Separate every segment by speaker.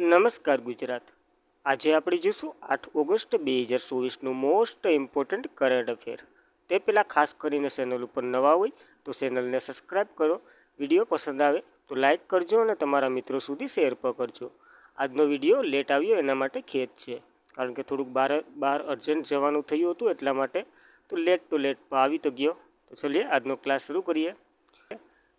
Speaker 1: નમસ્કાર ગુજરાત। આજે આપણે જોઈશું 8 ઓગસ્ટ 2024નું મોસ્ટ ઇમ્પોર્ટન્ટ કરંટ અફેર। તે પહેલાં ખાસ કરીને ચેનલ ઉપર નવા હોય તો ચેનલને સબસ્ક્રાઈબ કરો, વિડીયો પસંદ આવે તો લાઇક કરજો અને તમારા મિત્રો સુધી શેર પણ કરજો। આજનો વિડીયો લેટ આવ્યો એના માટે ખેદ છે, કારણ કે થોડુંક બહાર અર્જન્ટ જવાનું થયું હતું એટલા માટે તો લેટ આવી તો ગયો। તો ચલીએ આજનો ક્લાસ શરૂ કરીએ।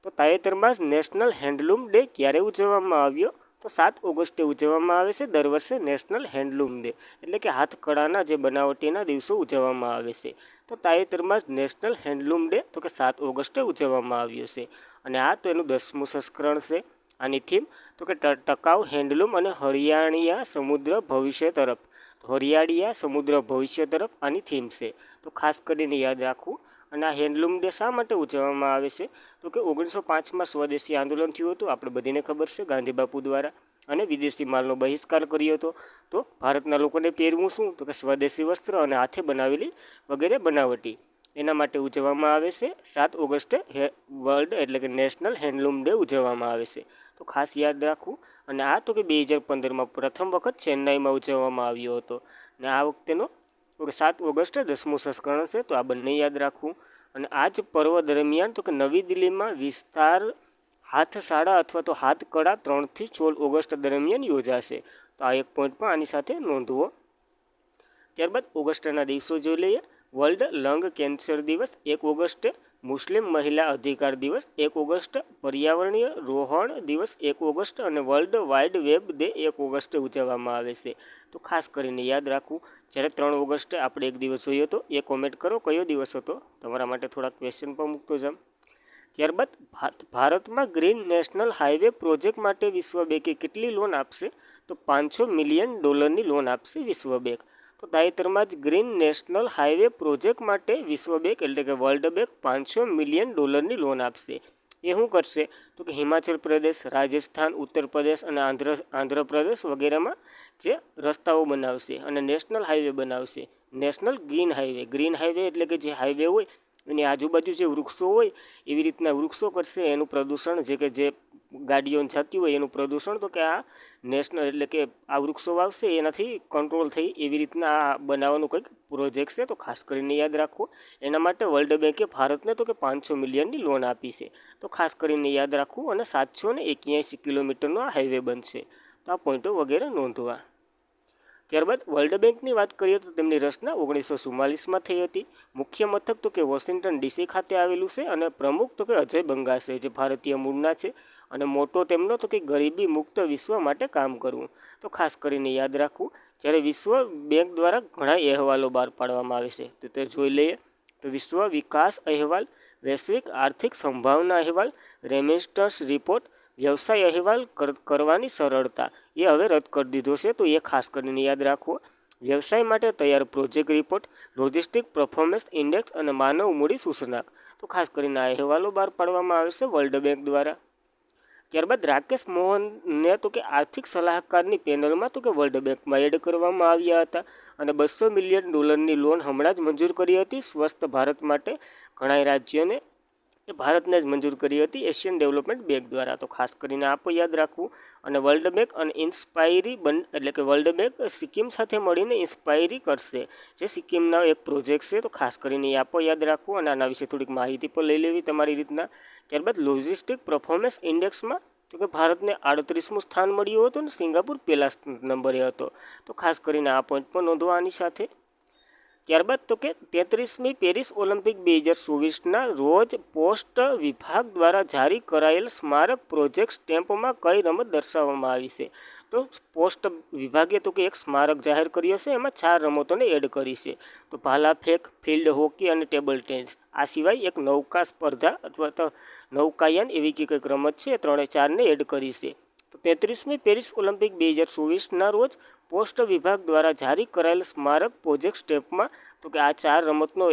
Speaker 1: તો તાજેતરમાં જ નેશનલ હેન્ડલૂમ ડે ક્યારે ઉજવવામાં આવ્યો? તો 7 ઓગસ્ટે ઉજવવામાં આવે છે દર વર્ષે નેશનલ હેન્ડલૂમ ડે, એટલે કે હાથકળાના જે બનાવટીના દિવસો ઉજવવામાં આવે છે। તો તાજેતરમાં જ નેશનલ હેન્ડલૂમ ડે તો કે 7 ઓગસ્ટે ઉજવવામાં આવ્યો છે, અને આ તો એનું 10મું સંસ્કરણ છે। આની થીમ તો કે ટકાઉ હેન્ડલૂમ અને હરિયાળીયા સમુદ્ર ભવિષ્ય તરફ। તો હરિયાળીયા સમુદ્ર ભવિષ્ય તરફ આની થીમ છે, તો ખાસ કરીને યાદ રાખવું। અને આ હેન્ડલૂમ ડે શા માટે ઉજવવામાં આવે છે? તો કે 1905માં સ્વદેશી આંદોલન થયું હતું, આપણે બધાને ખબર છે, ગાંધી બાપુ દ્વારા, અને વિદેશી માલનો બહિષ્કાર કર્યો હતો। તો ભારતના લોકોને પહેરવું શું? તો કે સ્વદેશી વસ્ત્ર અને હાથે બનાવેલી વગેરે બનાવટી, એના માટે ઉજવવામાં આવે છે 7 ઓગસ્ટે વર્લ્ડ એટલે કે નેશનલ હેન્ડલૂમ ડે ઉજવવામાં આવે છે, તો ખાસ યાદ રાખવું। અને આ તો કે 2015માં પ્રથમ વખત ચેન્નાઈમાં ઉજવવામાં આવ્યો હતો, અને આ વખતેનો 7 ઓગસ્ટે 10મું સંસ્કરણ છે, તો આ બંને યાદ રાખવું। અને આ જ પર્વ દરમિયાન તો કે નવી દિલ્હીમાં વિસ્તાર હાથશાળા અથવા તો હાથકળા 3 થી 16 ઓગસ્ટ દરમિયાન યોજાશે, તો આ એક પોઈન્ટ પણ આની સાથે નોંધવો। ત્યારબાદ ઓગસ્ટના દિવસો જોઈ લઈએ। વર્લ્ડ લંગ કેન્સર દિવસ 1 ઓગસ્ટે, મુસ્લિમ મહિલા અધિકાર દિવસ 1 ઓગસ્ટ, પર્યાવરણીય રોહણ દિવસ 1 ઓગસ્ટ, અને વર્લ્ડ વાઇડ વેબ ડે 1 ઓગસ્ટે ઉજવવામાં આવે છે, તો ખાસ કરીને યાદ રાખવું। જ્યારે 3 ઓગસ્ટે આપણે એક દિવસ જોયો હતો, એ કોમેન્ટ કરો કયો દિવસ હતો, તમારા માટે થોડા ક્વેશ્ચન પણ મૂકતો જામ। ત્યારબાદ ભારતમાં ગ્રીન નેશનલ હાઈવે પ્રોજેક્ટ માટે વિશ્વ બેંકે કેટલી લોન આપશે? તો $500 મિલિયન લોન આપશે વિશ્વ બેંક। તો તાજેતરમાં જ ગ્રીન નેશનલ હાઈવે પ્રોજેક્ટ માટે વિશ્વ બેંક એટલે કે વર્લ્ડ બેંક $500 મિલિયન લોન આપશે। એ શું કરશે? તો કે હિમાચલ પ્રદેશ, રાજસ્થાન, ઉત્તર પ્રદેશ અને આંધ્રપ્રદેશ વગેરેમાં જે રસ્તાઓ બનાવશે અને નેશનલ હાઈવે બનાવશે। નેશનલ ગ્રીન હાઈવે એટલે કે જે હાઈવે હોય એની આજુબાજુ જે વૃક્ષો હોય એવી રીતના વૃક્ષો કરશે, એનું પ્રદૂષણ જે ગાડીઓ જતી હોય એનું પ્રદૂષણ તો કે આ નેશનલ એટલે કે આ વૃક્ષો વાવશે એનાથી કંટ્રોલ થઈ એવી રીતના આ બનાવવાનું કંઈક પ્રોજેક્ટ છે, તો ખાસ કરીને યાદ રાખવો। એના માટે વર્લ્ડ બેંકે ભારતને તો કે $500 મિલિયનની લોન આપી છે, તો ખાસ કરીને યાદ રાખવું। અને 781 કિલોમીટરનો આ હાઈવે બનશે, તો આ પોઈન્ટો વગેરે નોંધવા। ત્યારબાદ વર્લ્ડ બેંકની વાત કરીએ તો તેમની રચના 1944માં થઈ હતી। મુખ્ય મથક તો કે વોશિંગ્ટન ડીસી ખાતે આવેલું છે, અને પ્રમુખ તો કે અજય બંગા છે, જે ભારતીય મૂળના છે, અને મોટો તેમનો તો કે ગરીબી મુક્ત વિશ્વ માટે કામ કરવું, તો ખાસ કરીને યાદ રાખવું। જ્યારે વિશ્વ બેંક દ્વારા ઘણા અહેવાલો બહાર પાડવામાં આવે છે, તો તે જોઈ લઈએ। તો વિશ્વ વિકાસ અહેવાલ, વૈશ્વિક આર્થિક સંભાવના અહેવાલ, રેમિસ્ટન્સ રિપોર્ટ, વ્યવસાય અહેવાલ કરવાની સરળતા એ હવે રદ કરી દીધો છે, તો એ ખાસ કરીને યાદ રાખવો। વ્યવસાય માટે તૈયાર project report, logistic performance index અને માનવ મૂડી સૂચનાંક, તો ખાસ કરીને આ અહેવાલો બહાર પાડવામાં આવે છે વર્લ્ડ બેંક દ્વારા। ત્યારબાદ રાકેશ મોહનને તો કે આર્થિક સલાહકારની પેનલમાં તો કે વર્લ્ડ બેંકમાં એડ કરવામાં આવ્યા હતા, અને $200 મિલિયન લોન હમણાં જ મંજૂર કરી હતી સ્વસ્થ ભારત માટે ઘણા રાજ્યોને, એ ભારતને જ મંજૂર કરી હતી એશિયન ડેવલપમેન્ટ બેંક દ્વારા, તો ખાસ કરીને આપ યાદ રાખવું। અને વર્લ્ડ બેંક અને ઇન્સ્પાયરી એટલે કે વર્લ્ડ બેંક સિક્કિમ સાથે મળીને ઇન્સ્પાયરી કરશે, જે સિક્કિમના એક પ્રોજેક્ટ છે, તો ખાસ કરીને આપ યાદ રાખવું, અને આના વિશે થોડીક માહિતી પણ લઈ લેવી તમારી રીતના। ત્યારબાદ લોજિસ્ટિક પરફોર્મન્સ ઇન્ડેક્સમાં તો કે ભારતને 38મું સ્થાન મળ્યું હતું, અને સિંગાપુર પહેલા નંબરે હતો, તો ખાસ કરીને આ પોઈન્ટ પણ નોંધવાની સાથે। ત્યારબાદ તો કે 33મી પેરિસ ઓલિમ્પિક 2024ના રોજ પોસ્ટ વિભાગ દ્વારા જારી કરાયેલ સ્મારક પ્રોજેક્ટ સ્ટેમ્પમાં કઈ રમત દર્શાવવામાં આવી છે? તો પોસ્ટ વિભાગે તો કે એક સ્મારક જાહેર કર્યો છે, એમાં 4 રમતોને એડ કરી છે, તો ભાલા ફેંક, ફિલ્ડ હોકી અને ટેબલ ટેનિસ। આ સિવાય એક નૌકા સ્પર્ધા અથવા તો નૌકાયન એવી કંઈક રમત છે, 3-4ને એડ કરી છે। તો 33મી પેરિસ ઓલિમ્પિક 2024ના રોજ પોસ્ટ વિભાગ દ્વારા જારી કરાયેલ સ્મારક પ્રોજેક્ટ સ્ટેમ્પમાં તો કે આ 4 રમતનો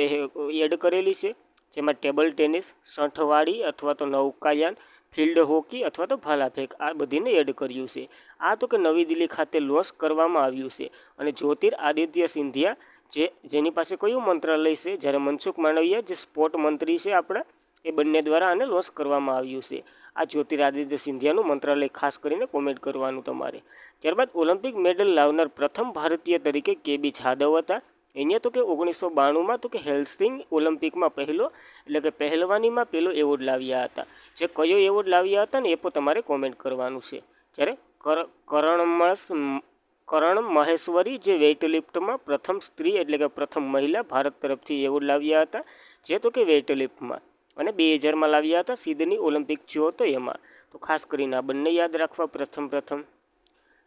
Speaker 1: એડ કરેલી છે, જેમાં ટેબલ ટેનિસ, સંઠવાળી અથવા તો નૌકાયાન, ફિલ્ડ હોકી અથવા તો ભાલા ફેંક, આ બધીને એડ કર્યું છે। આ તો કે નવી દિલ્હી ખાતે લોન્ચ કરવામાં આવ્યું છે, અને જ્યોતિરાદિત્ય સિંધિયા જેની પાસે કયું મંત્રાલય છે, જ્યારે મનસુખ માંડવિયા જે સ્પોર્ટ મંત્રી છે આપણા, એ બંને દ્વારા આને લોન્ચ કરવામાં આવ્યું છે। આ જ્યોતિરાદિત્ય સિંધિયાનું મંત્રાલય ખાસ કરીને કોમેન્ટ કરવાનું તમારે. ત્યારબાદ ઓલિમ્પિક મેડલ લાવનાર પ્રથમ ભારતીય તરીકે KB જાદવ હતા. અહીંયા તો કે 1992માં તો કે હેલ્સિંકી ઓલિમ્પિકમાં પહેલો એટલે કે પહેલવાનીમાં પહેલો એવોર્ડ લાવ્યા હતા. જે કયો એવોર્ડ લાવ્યા હતા ને એ પણ તમારે કોમેન્ટ કરવાનું છે. જ્યારે કરણ મહેશ્વરી જે વેઇટલિફ્ટમાં પ્રથમ સ્ત્રી એટલે કે પ્રથમ મહિલા ભારત તરફથી એવોર્ડ લાવ્યા હતા, જે તો કે વેઇટલિફ્ટમાં, અને 2000માં લાવ્યા હતા સિડની ઓલિમ્પિક થયો હતો એમાં. તો ખાસ કરીને આ બંને યાદ રાખવા પ્રથમ.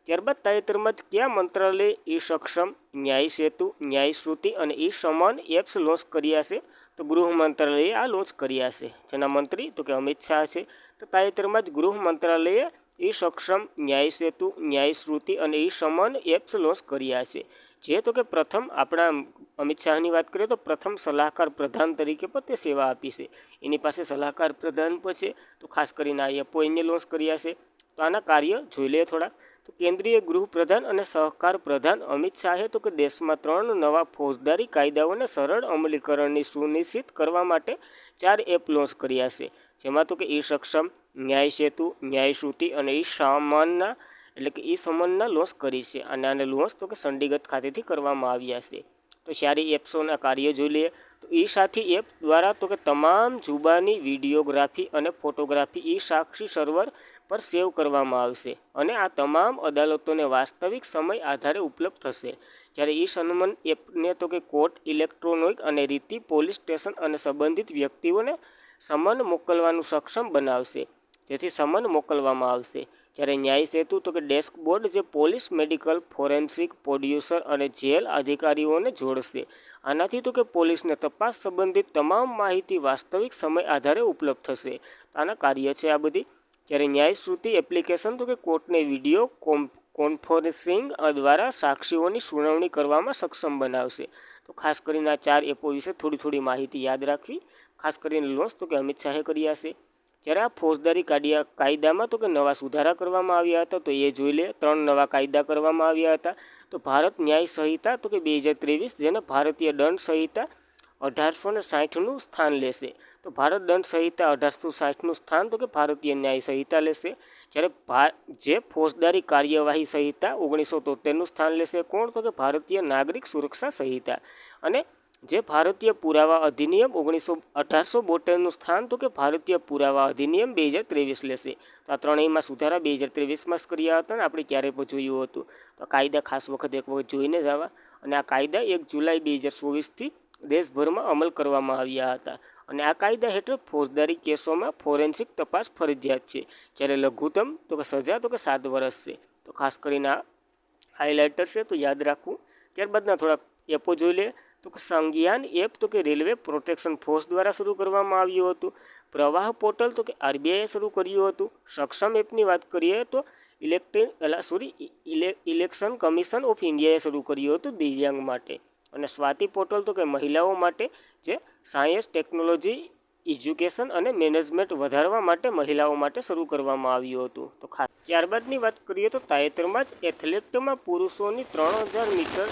Speaker 1: ત્યારબાદ તાજેતરમાં જ કયા મંત્રાલયે ઈ સક્ષમ, ન્યાય સેતુ, ન્યાય શ્રુતિ અને ઈ સમાન એપ્સ લોન્ચ કર્યા છે? તો ગૃહ મંત્રાલયે આ લોન્ચ કર્યા છે. જેના મંત્રી તો કે અમિત શાહ છે. તો તાજેતરમાં જ ગૃહ મંત્રાલયે ઈ સક્ષમ, ન્યાય સેતુ, ન્યાય શ્રુતિ અને ઈ સમાન એપ્સ લોન્ચ કર્યા છે. જે તો કે પ્રથમ આપણા અમિત શાહની વાત કરીએ તો પ્રથમ સલાહકાર પ્રધાન તરીકે પણ તે સેવા આપી છે. એની પાસે સલાહકાર પ્રધાન પણ છે. તો ખાસ કરીને આ એપો એને લોન્ચ કર્યા છે. તો આના કાર્ય જોઈ લઈએ થોડા. તો કેન્દ્રીય ગૃહ પ્રધાન અને સહકાર પ્રધાન અમિત શાહે તો કે દેશમાં 3 નવા ફોજદારી કાયદાઓને સરળ અમલીકરણની સુનિશ્ચિત કરવા માટે 4 એપ લોન્ચ કર્યા છે. જેમાં તો કે ઈ સક્ષમ, ન્યાય સેતુ, ન્યાય શ્રુતિ અને ઈ સમાનના એટલે કે ઈ સમાનના લોન્ચ કરી છે. અને આને લોન્ચ તો કે ચંડીગઢ ખાતેથી કરવામાં આવ્યા છે. તો 4 એપ્સોના કાર્ય જોઈ લઈએ. તો ઈ સાથી એપ દ્વારા તો કે તમામ જુબાની વિડીયોગ્રાફી અને ફોટોગ્રાફી ઈ સાક્ષી સર્વર પર સેવ કરવામાં આવશે અને આ તમામ અદાલતોને વાસ્તવિક સમય આધારે ઉપલબ્ધ થશે. જ્યારે ઈ સન્મન એપને તો કે કોર્ટ, ઇલેક્ટ્રોનિક અને રીતિ પોલીસ સ્ટેશન અને સંબંધિત વ્યક્તિઓને સમન મોકલવાનું સક્ષમ બનાવશે, જેથી સમન મોકલવામાં આવશે. જ્યારે ન્યાય સેતુ તો કે ડેસ્કબોર્ડ જે પોલીસ, મેડિકલ, ફોરેન્સિક, પ્રોડ્યુસર અને જેલ અધિકારીઓને જોડશે. આનાથી તો કે પોલીસને તપાસ સંબંધિત તમામ માહિતી વાસ્તવિક સમય આધારે ઉપલબ્ધ થશે. આના કાર્ય છે આ બધી. જ્યારે ન્યાય શ્રુતિ એપ્લિકેશન તો કે કોર્ટને વિડીયો કોન્ફરન્સિંગ દ્વારા સાક્ષીઓની સુનાવણી કરવામાં સક્ષમ બનાવશે. તો ખાસ કરીને આ 4 એપો વિશે થોડી માહિતી યાદ રાખવી. ખાસ કરીને લોન્ચ તો કે અમિત શાહે કર્યા છે. જ્યારે આ ફોજદારી કાયદામાં તો કે નવા સુધારા કરવામાં આવ્યા હતા, તો એ જોઈ લે. 3 નવા કાયદા કરવામાં આવ્યા હતા. તો ભારત ન્યાય સંહિતા તો કે 2023, જેને ભારતીય દંડ સંહિતા 1860નું સ્થાન લેશે. તો ભારત દંડ સંહિતા 1860નું સ્થાન તો કે ભારતીય ન્યાય સંહિતા લેશે. જ્યારે જે ફોજદારી કાર્યવાહી સંહિતા 1973નું સ્થાન લેશે કોણ? તો કે ભારતીય નાગરિક સુરક્ષા સંહિતા. અને જે ભારતીય પુરાવા અધિનિયમ 1872નું સ્થાન તો કે ભારતીય પુરાવા અધિનિયમ 2023 લેશે. તો આ ત્રણેયમાં સુધારા 2023માં જ કર્યા હતા ને આપણે ક્યારે પણ જોયું હતું. તો કાયદા ખાસ વખત એક વખત જોઈને જ આવા. અને આ કાયદા 1 જુલાઈ 2024થી દેશભરમાં અમલ કરવામાં આવ્યા હતા. અને આ કાયદા હેઠળ ફોજદારી કેસોમાં ફોરેન્સિક તપાસ ફરજિયાત છે. જ્યારે લઘુત્તમ તો કે સજા તો કે 7 વર્ષ છે. તો ખાસ કરીને આ હાઇલાઇટર છે, તો યાદ રાખવું. ત્યારબાદના થોડાક એપો જોઈ લે. તો કે સંજ્ઞાન એપ તો કે રેલવે પ્રોટેક્શન ફોર્સ દ્વારા શરૂ કરવામાં આવ્યું હતું. પ્રવાહ પોર્ટલ તો કે RBIએ શરૂ કર્યું હતું. સક્ષમ એપની વાત કરીએ તો ઇલેક્શન કમિશન ઓફ ઇન્ડિયાએ શરૂ કર્યું હતું દિવ્યાંગ માટે. અને સ્વાતિ પોર્ટલ તો કે મહિલાઓ માટે, જે સાયન્સ, ટેકનોલોજી, એજ્યુકેશન અને મેનેજમેન્ટ વધારવા માટે મહિલાઓ માટે શરૂ કરવામાં આવ્યું હતું. તો ખાસ ત્યારબાદની વાત કરીએ તો તાજેતરમાં જ એથ્લેટમાં પુરુષોની 3000 મીટર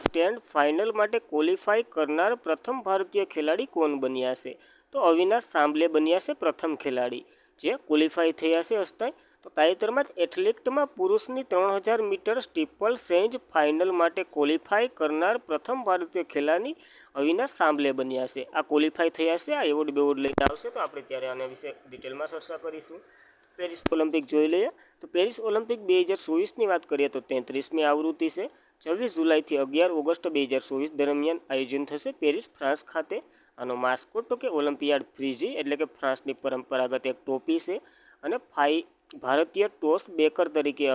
Speaker 1: સ્ટેન્ડ ફાઇનલ માટે ક્વોલિફાય કરનાર પ્રથમ ભારતીય ખેલાડી કોણ બન્યા છે? તો અવિનાશ સાંબલે બન્યા છે પ્રથમ ખેલાડી જે ક્વોલિફાય થયા છે અસ્થાય. તો તાજેતરમાં જ એથ્લેટમાં પુરુષની 3000 મીટર સ્ટીપલ ચેઝ ફાઇનલ માટે ક્વોલિફાય કરનાર પ્રથમ ભારતીય ખેલાડી અવિનાશ સાંબલે બન્યા છે. આ ક્વોલિફાય થયા છે. આ એવોર્ડ લઈને આવશે, તો આપણે ત્યારે આના વિશે ડિટેલમાં ચર્ચા કરીશું. પેરિસ ઓલિમ્પિક જોઈ લઈએ. તો પેરિસ ઓલિમ્પિક 2024ની વાત કરીએ તો 33મી આવૃત્તિ છે. 24 જુલાઈથી 11 ઓગસ્ટ 2024 દરમિયાન આયોજન થશે પેરિસ, ફ્રાન્સ ખાતે. આનો માસ્કોટ તો કે ઓલિમ્પિયાડ ફ્રીઝી એટલે કે ફ્રાન્સની પરંપરાગત એક ટોપી છે. અને ભારતીય ટોસ બેકર તરીકે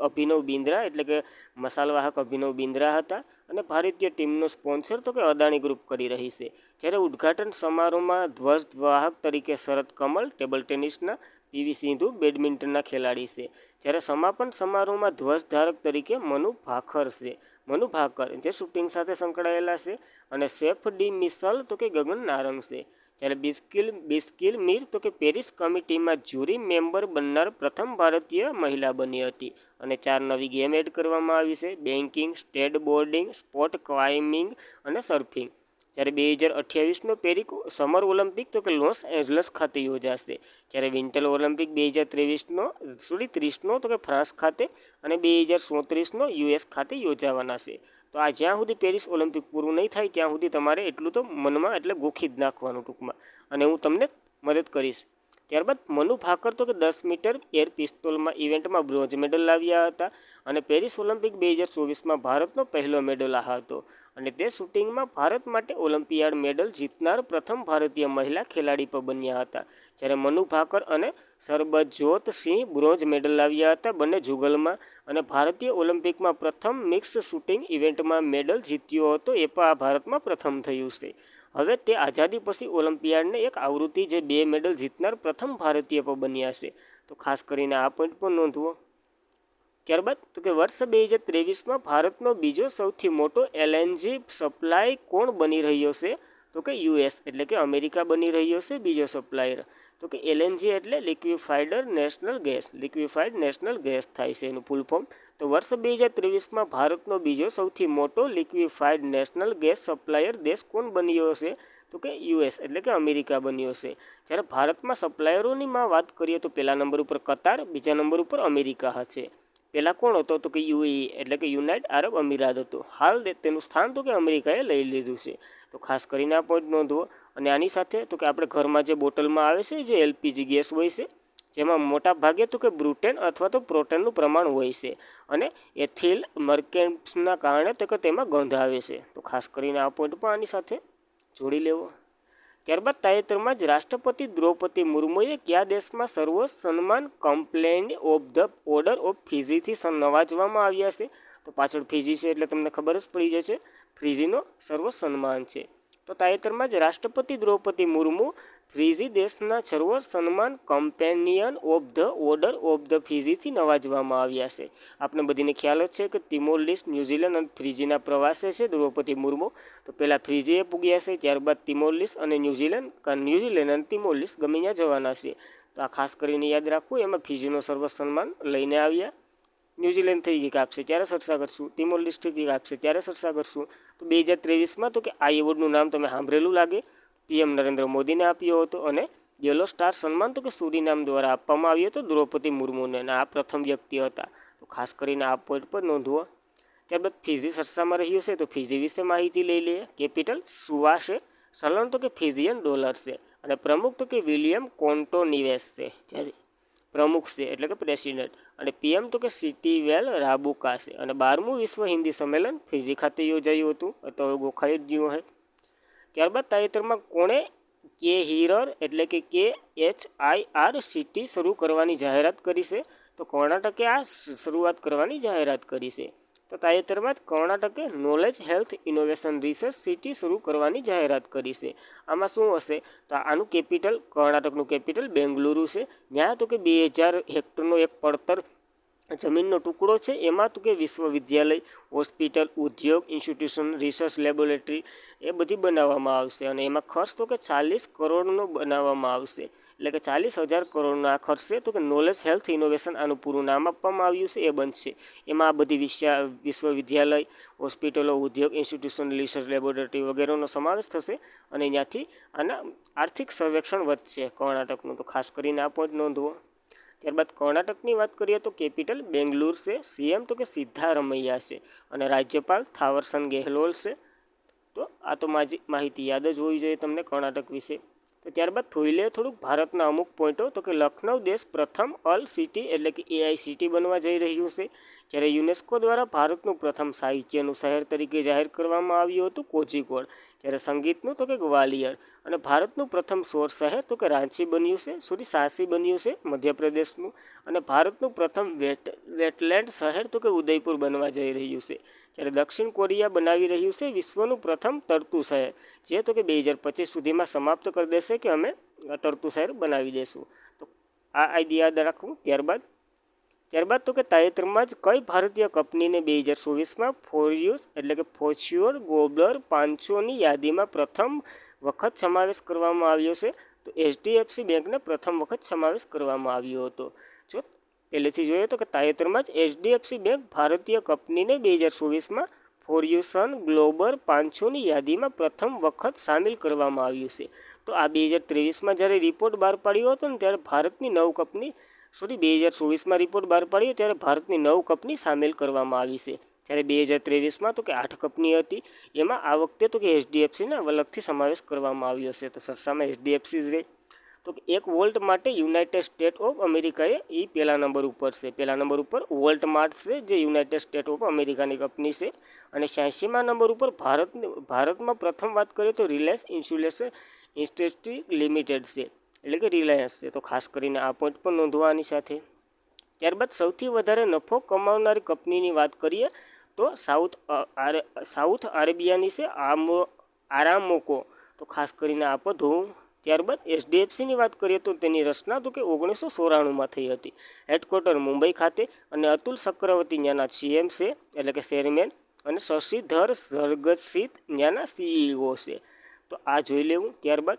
Speaker 1: અભિનવ બિંદ્રા એટલે કે મસાલવાહક અભિનવ બિંદ્રા હતા. અને ભારતીય ટીમનો સ્પોન્સર તો કે અદાણી ગ્રુપ કરી રહી છે. જ્યારે ઉદ્ઘાટન સમારોહમાં ધ્વજવાહક તરીકે શરદ કમલ ટેબલ ટેનિસના, PV સિંધુ બેડમિન્ટનના ખેલાડી છે. જ્યારે સમાપન સમારોહમાં ધ્વજધારક તરીકે મનુ ભાકર છે. મનુ ભાકર જે શૂટિંગ સાથે સંકળાયેલા છે. અને સેફ ડી મિસલ તો કે ગગન નારંગ છે. જ્યારે બિસ્કિલ મીર તો કે પેરિસ કમિટીમાં જ્યુરી મેમ્બર બનનાર પ્રથમ ભારતીય મહિલા બની હતી. અને 4 નવી ગેમ એડ કરવામાં આવી છે: બેન્કિંગ, સ્કેટબોર્ડિંગ, સ્પોર્ટ ક્લાઇમ્બિંગ અને સર્ફિંગ. જ્યારે 2028નો પેરિસ સમર ઓલિમ્પિક તો કે લોસ એન્જલસ ખાતે યોજાશે. જ્યારે વિન્ટર ઓલિમ્પિક 2030નો તો કે ફ્રાન્સ ખાતે અને 2034નો US ખાતે યોજાવાના છે. તો આ જ્યાં સુધી પેરિસ ઓલિમ્પિક પૂરું નહીં થાય ત્યાં સુધી તમારે એટલું તો મનમાં એટલે ગોખી જ નાખવાનું ટૂંકમાં, અને હું તમને મદદ કરીશ. ત્યારબાદ મનુ ભાકર તો કે 10 મીટર એર પિસ્તોલમાં ઇવેન્ટમાં બ્રોન્ઝ મેડલ લાવ્યા હતા, અને પેરિસ ઓલિમ્પિક 2024માં ભારતનો પહેલો મેડલ આ હતો, અને તે શૂટિંગમાં ભારત માટે ઓલિમ્પિયાડ મેડલ જીતનાર પ્રથમ ભારતીય મહિલા ખેલાડી પણ બન્યા હતા. જ્યારે મનુ ભાકર અને સરબજોત સિંહ બ્રોન્ઝ મેડલ લાવ્યા હતા બંને જુગલમાં, અને ભારતીય ઓલિમ્પિકમાં પ્રથમ મિક્સ શૂટિંગ ઇવેન્ટમાં મેડલ જીત્યો હતો, એ પણ આ ભારતમાં પ્રથમ થયું છે. હવે તે આઝાદી પછી ઓલિમ્પિયાડને એક આવૃત્તિ જે 2 મેડલ જીતનાર પ્રથમ ભારતીય પણ બન્યા છે. તો ખાસ કરીને આ પોઈન્ટ પણ નોંધવો. ત્યારબાદ તો કે વર્ષ 2023માં ભારતનો બીજો સૌથી મોટો LNG સપ્લાય કોણ બની રહ્યો છે? તો કે US એટલે કે અમેરિકા બની રહ્યો છે બીજો સપ્લાયર. તો કે LNG એટલે લિક્વિફાઈડ નેશનલ ગેસ થાય છે એનું ફૂલ ફોર્મ. તો વર્ષ 2023માં ભારતનો બીજો સૌથી મોટો લિક્વિફાઈડ નેશનલ ગેસ સપ્લાયર દેશ કોણ બન્યો છે? તો કે US એટલે કે અમેરિકા બન્યો છે. જ્યારે ભારતમાં સપ્લાયરોની વાત કરીએ તો પહેલા નંબર ઉપર કતાર, બીજા નંબર ઉપર અમેરિકા છે. પહેલાં કોણ હતો? તો કે UAE એટલે કે યુનાઇટેડ આરબ અમીરાત હતો. હાલ તેનું સ્થાન તો કે અમેરિકાએ લઈ લીધું છે. તો ખાસ કરીને આ પોઈન્ટ નોંધવો. અને આની સાથે તો કે આપણે ઘરમાં જે બોટલમાં આવે છે જે LPG ગેસ હોય છે, જેમાં મોટા ભાગે તો કે બ્રુટેન અથવા તો પ્રોટેનનું પ્રમાણ હોય છે, અને એથિલ મર્કેન્ટ્સના કારણે તો કે તેમાં ગંધ આવે છે. તો ખાસ કરીને આ પોઈન્ટ પણ આની સાથે જોડી લેવો. ત્યારબાદ તાજેતરમાં જ રાષ્ટ્રપતિ દ્રૌપદી મુર્મુએ કયા દેશમાં સર્વોચ્ચ સન્માન complaint of the order of ફિજીથી નવાજવામાં આવ્યા છે? તો પાછળ ફિજી છે એટલે તમને ખબર જ પડી જશે, ફિજીનો સર્વોચ્ચ સન્માન છે. તો તાજેતરમાં જ રાષ્ટ્રપતિ દ્રૌપદી મુર્મુ ફિજી દેશના સર્વોચ્ચ સન્માન companion of the order of the ફિજીથી નવાજવામાં આવ્યા છે. આપણે બધીને ખ્યાલ જ છે કે તિમોર લિસ્ટ, ન્યૂઝીલેન્ડ અને ફિજીના પ્રવાસે છે દ્રૌપદી મુર્મુ. તો પહેલાં ફિજીએ પૂગ્યા છે, ત્યારબાદ તિમોર લિસ્ટ અને ન્યૂઝીલેન્ડ અને તિમોર લિસ્ટ ગમે ત્યાં જવાના છે. તો આ ખાસ કરીને યાદ રાખવું. એમાં ફિજીનો સર્વોચ્ચ સન્માન લઈને આવ્યા. ન્યૂઝીલેન્ડ થઈ ગઈ આપશે ત્યારે ચર્ચા કરશું, તિમોર લિસ્ટ થઈ ગઈ આપશે ત્યારે ચર્ચા કરશું. તો 2023માં તો કે આ એવોર્ડનું નામ તમે સાંભળેલું લાગે, PM નરેન્દ્ર મોદીને આપ્યો હતો, અને યલો સ્ટાર સન્માન તો કે સુરીનામ દ્વારા આપવામાં આવ્યો હતો દ્રૌપદી મુર્મુને, અને આ પ્રથમ વ્યક્તિ હતા. તો ખાસ કરીને આ પોઈન્ટ પર નોંધવો. ત્યારબાદ ફિજી ચર્ચામાં રહ્યું છે, તો ફિજી વિશે માહિતી લઈ લઈએ. કેપિટલ સુવા છે, ચલણ તો કે ફિજીયન ડોલર છે, અને પ્રમુખ તો કે વિલિયમ કોન્ટોનીવેસ છે, જ્યારે પ્રમુખ છે એટલે કે પ્રેસિડેન્ટ, અને PM તો કે સિટીવેલ રાબુકા છે. અને 12મું વિશ્વ હિન્દી સંમેલન ફિજી ખાતે યોજાયું હતું, તો ગોખાઈ જ ગયું છે. ત્યારબાદ તાજેતરમાં કોણે KHIR એટલે કે KHIR શરૂ કરવાની જાહેરાત કરી છે? તો કર્ણાટકે આ શરૂઆત કરવાની જાહેરાત કરી છે. તો તાજેતરમાં જ કર્ણાટકે knowledge health innovation research city શરૂ કરવાની જાહેરાત કરી છે. આમાં શું હશે? તો આનું કેપિટલ, કર્ણાટકનું કેપિટલ બેંગલુરુ છે. ત્યાં તો કે 2000 હેક્ટરનો એક પડતર જમીનનો ટુકડો છે. એમાં તો કે વિશ્વવિદ્યાલય, હોસ્પિટલ, ઉદ્યોગ, ઇન્સ્ટિટ્યુશન, રિસર્ચ લેબોરેટરી એ બધી બનાવવામાં આવશે, અને એમાં ખર્ચ તો કે 40 કરોડનો બનાવવામાં આવશે, એટલે કે 40,000 કરોડનો આ ખર્ચે તો કે નોલેજ હેલ્થ ઇનોવેશન આનું પૂરું નામ આપવામાં આવ્યું છે, એ બનશે. એમાં આ બધી વિશ્વવિદ્યાલય, હોસ્પિટલો, ઉદ્યોગ, ઇન્સ્ટિટ્યુશન, રિસર્ચ લેબોરેટરી વગેરેનો સમાવેશ થશે, અને ત્યાંથી આના આર્થિક સર્વેક્ષણ વધશે કર્ણાટકનું. તો ખાસ કરીને આ પોઈન્ટ નોંધવો. ત્યારબાદ કર્ણાટકની વાત કરીએ તો કેપિટલ બેંગલુર છે, CM તો કે સિદ્ધારમૈયા છે, અને રાજ્યપાલ થાવરચંદ ગેહલોત છે. તો આ તો માહિતી યાદ જ હોવી જોઈએ તમને કર્ણાટક વિશે. તો ત્યારબાદ જોઈ લે થોડુંક ભારતના અમુક પોઈન્ટો. તો કે લખનઉ દેશ પ્રથમ અલ સિટી એટલે કે AI સિટી બનવા જઈ રહ્યું છે. જ્યારે યુનેસ્કો દ્વારા ભારતનું પ્રથમ સાહિત્યનું શહેર તરીકે જાહેર કરવામાં આવ્યું હતું કોઝિકોડ. જ્યારે સંગીતનું તો કે ગ્વાલિયર, અને ભારતનું પ્રથમ સૌર શહેર તો કે રાંચી બન્યું છે, સાંચી બન્યું છે મધ્યપ્રદેશનું, અને ભારતનું પ્રથમ વેટલેન્ડ શહેર તો કે ઉદયપુર બનવા જઈ રહ્યું છે. જ્યારે દક્ષિણ કોરિયા બનાવી રહ્યું છે વિશ્વનું પ્રથમ તરતું શહેર, જે તો કે 2025 સુધીમાં સમાપ્ત કરી દેશે કે અમે તરતું શહેર બનાવી દઈશું. તો આ આઈડિયા યાદ રાખવું. ત્યારબાદ તો કે તાજેતરમાં જ કઈ ભારતીય કંપનીને 2024માં ફોર્ચ્યુન એટલે કે ફોર્ચ્યુન ગ્લોબલ 500ની યાદીમાં પ્રથમ વખત સમાવેશ કરવામાં આવ્યો છે? તો HDFC બેંકને પ્રથમ વખત સમાવેશ કરવામાં આવ્યો હતો. જો પહેલેથી જોઈએ તો કે તાજેતરમાં જ HDFC બેંક ભારતીય કંપનીને 2024માં ફોર્યુસન ગ્લોબલ 500ની યાદીમાં પ્રથમ વખત સામેલ કરવામાં આવ્યું છે. તો આ 2023માં જ્યારે રિપોર્ટ બહાર પાડ્યો હતો ને ત્યારે ભારતની 9 કંપની 2024માં રિપોર્ટ બહાર પાડ્યો ત્યારે ભારતની 9 કંપની સામેલ કરવામાં આવી છે. જ્યારે 2023માં તો કે 8 કંપની હતી. એમાં આ વખતે તો કે HDFCને અલગથી સમાવેશ કરવામાં આવ્યો છે. તો સરસામાં HDFC જ રહે. તો એક વોલ્ટ માટે યુનાઇટેડ સ્ટેટ ઓફ અમેરિકાએ એ પહેલા નંબર ઉપર છે. પહેલા નંબર ઉપર વોલ્ટમાર્ટ છે, જે યુનાઇટેડ સ્ટેટ ઓફ અમેરિકાની કંપની છે. અને 86મા નંબર ઉપર ભારતમાં પ્રથમ વાત કરીએ તો રિલાયન્સ ઇન્સ્યુલેશન ઇન્ડસ્ટ્રી લિમિટેડ છે, એટલે કે રિલાયન્સ છે. તો ખાસ કરીને આ પોઈન્ટ પણ નોંધવાની સાથે. ત્યારબાદ સૌથી વધારે નફો કમાવનારી કંપનીની વાત કરીએ તો સાઉથ અરેબિયાની છે આરામોકો. તો ખાસ કરીને આ બધું. ત્યારબાદ HDFCની વાત કરીએ તો તેની રચના તો કે 1994માં થઈ હતી. હેડક્વાર્ટર મુંબઈ ખાતે અને અતુલ ચક્રવર્તી ત્યાંના CM છે, એટલે કે ચેરમેન, અને શશિધર જગદીશ ત્યાંના CEO છે. તો આ જોઈ લેવું. ત્યારબાદ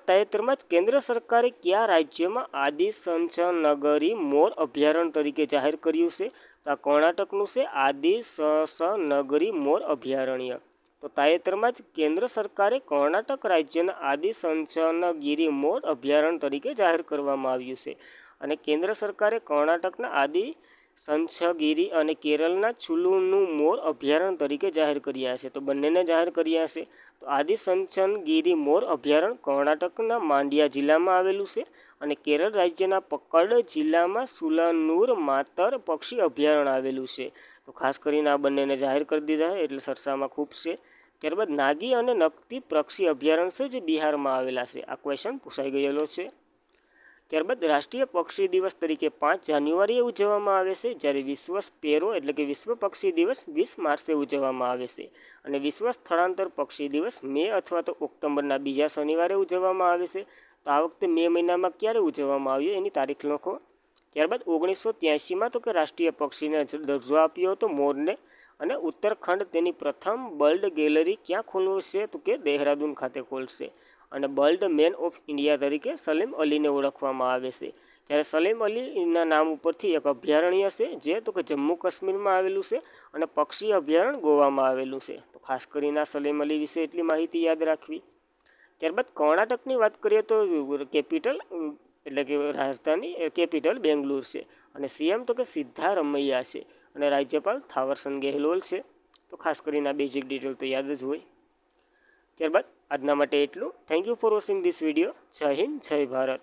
Speaker 1: તાજેતરમાં જ કેન્દ્ર સરકારે કયા રાજ્યમાં આદિસંચનગરી મોર અભયારણ્ય તરીકે જાહેર કર્યું છે? તો આ કર્ણાટકનું છે આદિસંચનગરી મોર અભયારણ્ય. તો તાજેતરમાં જ કેન્દ્ર સરકારે કર્ણાટક રાજ્યના આદિસંચનગીરી મોર અભયારણ્ય તરીકે જાહેર કરવામાં આવ્યું છે. અને કેન્દ્ર સરકારે કર્ણાટકના આદિસંચનગીરી અને કેરળના ચુલુનું મોર અભયારણ્ય તરીકે જાહેર કર્યા છે. તો બંનેને જાહેર કર્યા છે. તો આદિસંચનગીરી મોર અભયારણ્ય કર્ણાટકના માંડ્યા જિલ્લામાં આવેલું છે. અને કેરળ રાજ્યના પક્કડ જિલ્લામાં સુલનુર માતર પક્ષી અભયારણ્ય આવેલું છે. તો ખાસ કરીને આ બંનેને જાહેર કરી દીધા છે, એટલે સરસામાં ખૂબ છે. ત્યારબાદ નાગી અને નકતી પક્ષી અભયારણ્ય છે, જે બિહારમાં આવેલા છે. આ ક્વેશ્ચન પૂછાઈ ગયેલો છે. ત્યારબાદ રાષ્ટ્રીય પક્ષી દિવસ તરીકે 5 જાન્યુઆરીએ ઉજવવામાં આવે છે, જ્યારે વિશ્વ સ્પેરો એટલે કે વિશ્વ પક્ષી દિવસ 20 માર્ચે ઉજવવામાં આવે છે. અને વિશ્વ સ્થળાંતર પક્ષી દિવસ મે અથવા તો ઓક્ટોબરના બીજા શનિવારે ઉજવવામાં આવે છે. તો આ વખતે મે મહિનામાં ક્યારે ઉજવવામાં આવ્યો એની તારીખ લખો. ત્યારબાદ 1983માં તો કે રાષ્ટ્રીય પક્ષીને દરજ્જો આપ્યો હતો મોરને. અને ઉત્તરાખંડ તેની પ્રથમ બર્ડ ગેલેરી ક્યાં ખોલશે? તો કે દહેરાદૂન ખાતે ખોલશે. અને બર્ડ મેન ઓફ ઇન્ડિયા તરીકે સલીમ અલીને ઓળખવામાં આવે છે. જ્યારે સલીમ અલીના નામ ઉપરથી એક અભયારણ્ય છે, જે તો કે જમ્મુ કાશ્મીરમાં આવેલું છે. અને પક્ષી અભયારણ્ય ગોવામાં આવેલું છે. તો ખાસ કરીને સલીમ અલી વિશે એટલી માહિતી યાદ રાખવી. ત્યારબાદ કર્ણાટકની વાત કરીએ તો કેપિટલ એટલે કે રાજધાની કેપિટલ બેંગ્લોર છે. અને CM તો કે સિદ્ધારમૈયા છે. અને રાજ્યપાલ થાવરચંદ ગેહલોત છે. તો ખાસ કરીને આ બેઝિક ડિટેલ તો યાદ જ હોય. ત્યારબાદ આજના માટે એટલું. Thank you for watching this video. જય હિન્દ, જય ભારત.